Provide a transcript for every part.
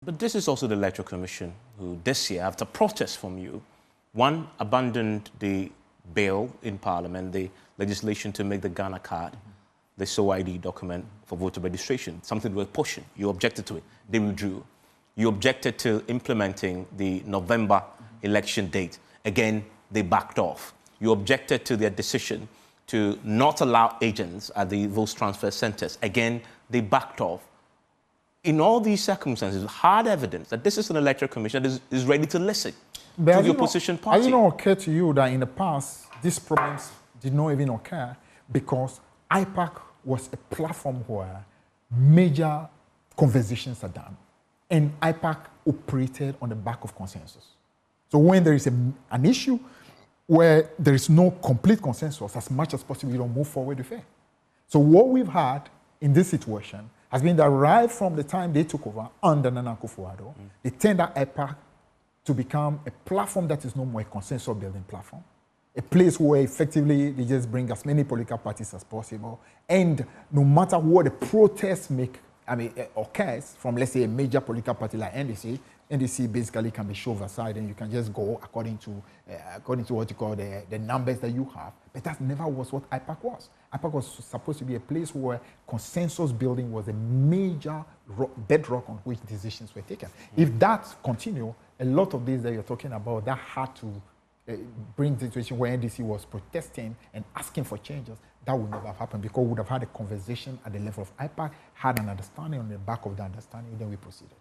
But this is also the Electoral Commission who, this year, after protest from you, one, abandoned the bill in Parliament, the legislation to make the Ghana card, the SOID document for voter registration, something we were pushing. You objected to it. They withdrew. You objected to implementing the November election date. Again, they backed off. You objected to their decision to not allow agents at the vote transfer centers. Again, they backed off. In all these circumstances, hard evidence that this is an electoral commission that is ready to listen to the opposition party. Has it not occurred to you that in the past, these problems did not even occur because IPAC was a platform where major conversations are done, and IPAC operated on the back of consensus. So when there is an issue where there is no complete consensus, as much as possible, you don't move forward with it. So what we've had in this situation has been that right from the time they took over under Nana Akufo-Addo, they turned that IPAC to become a platform that is no more a consensus-building platform, a place where effectively they just bring as many political parties as possible, and no matter what the protests occurs from, let's say, a major political party like NDC basically can be shoved aside and you can just go according to what you call the numbers that you have. But that never was what IPAC was. IPAC was supposed to be a place where consensus building was a major bedrock on which decisions were taken. If that continued, a lot of these that you're talking about, that had to bring the situation where NDC was protesting and asking for changes, that would never have happened because we would have had a conversation at the level of IPAC, had an understanding, on the back of the understanding, then we proceeded.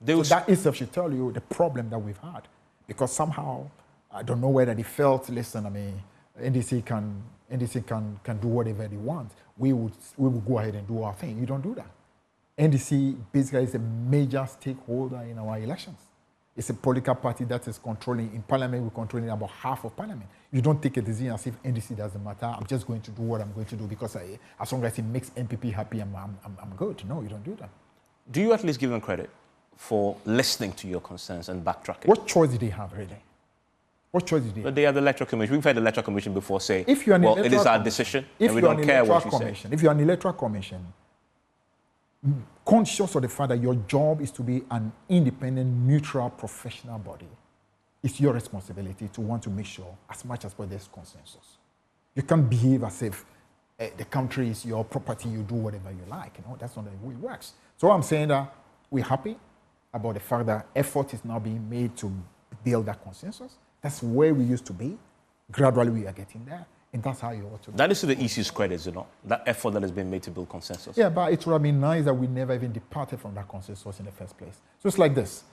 So that itself should tell you the problem that we've had. Because somehow, I don't know whether they felt, listen, NDC can do whatever they want. We would go ahead and do our thing. You don't do that. NDC basically is a major stakeholder in our elections. It's a political party that is controlling, in Parliament, we're controlling about half of Parliament. You don't take a decision as if NDC doesn't matter. I'm just going to do what I'm going to do because as long as it makes MPP happy, I'm good. No, you don't do that. Do you at least give them credit for listening to your concerns and backtracking? What choice did they have, really? What choice did they have? But they are the Electoral Commission. We've had the Electoral Commission before say, if you're an well, it is our decision, and we don't care what you say. If you're an Electoral Commission, conscious of the fact that your job is to be an independent, neutral, professional body, it's your responsibility to want to make sure, as much as possible, there's consensus. You can't behave as if the country is your property, you do whatever you like. That's not the way it works. So I'm saying that we're happy about the fact that effort is now being made to build that consensus. That's where we used to be. Gradually, we are getting there. And that's how you ought to do. That is to the EC's credit, that effort that has been made to build consensus. Yeah, but it would have been nice that we never even departed from that consensus in the first place. So it's like this.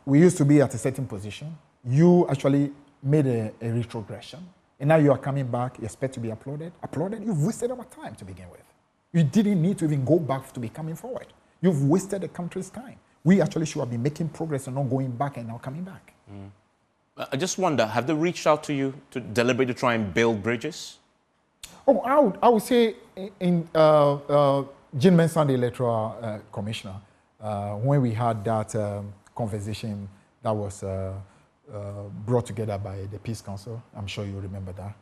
We used to be at a certain position. You actually made a retrogression. And now you are coming back. You expect to be applauded. You've wasted our time to begin with. You didn't need to even go back to be coming forward. You've wasted the country's time. We actually should have been making progress and not going back and now coming back. I just wonder, have they reached out to you to deliberate to try and build bridges? Oh, I would say in Jim Mensah, the Electoral Commissioner, when we had that conversation that was brought together by the Peace Council, I'm sure you remember that.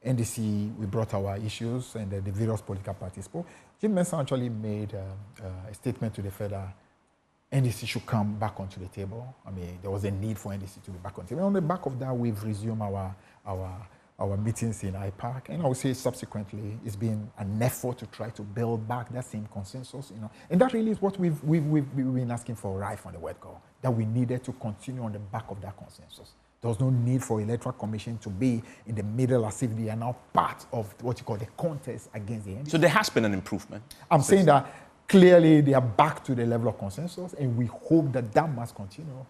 NDC, we brought our issues and the various political parties spoke. Jim Mensah actually made a statement to the fact that NDC should come back onto the table. There was a need for NDC to be back on the table. On the back of that, we've resumed our meetings in IPAC, and I would say subsequently, it's been an effort to try to build back that same consensus. And that really is what we've been asking for right from the word go. That we needed to continue on the back of that consensus. There was no need for Electoral Commission to be in the middle as if they are now part of what you call the contest against the NDC. So there has been an improvement. I'm saying that clearly they are back to the level of consensus, and we hope that that must continue.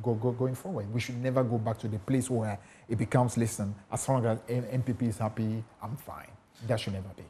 Going forward, we should never go back to the place where it becomes, listen, as long as MPP is happy, I'm fine. That should never be.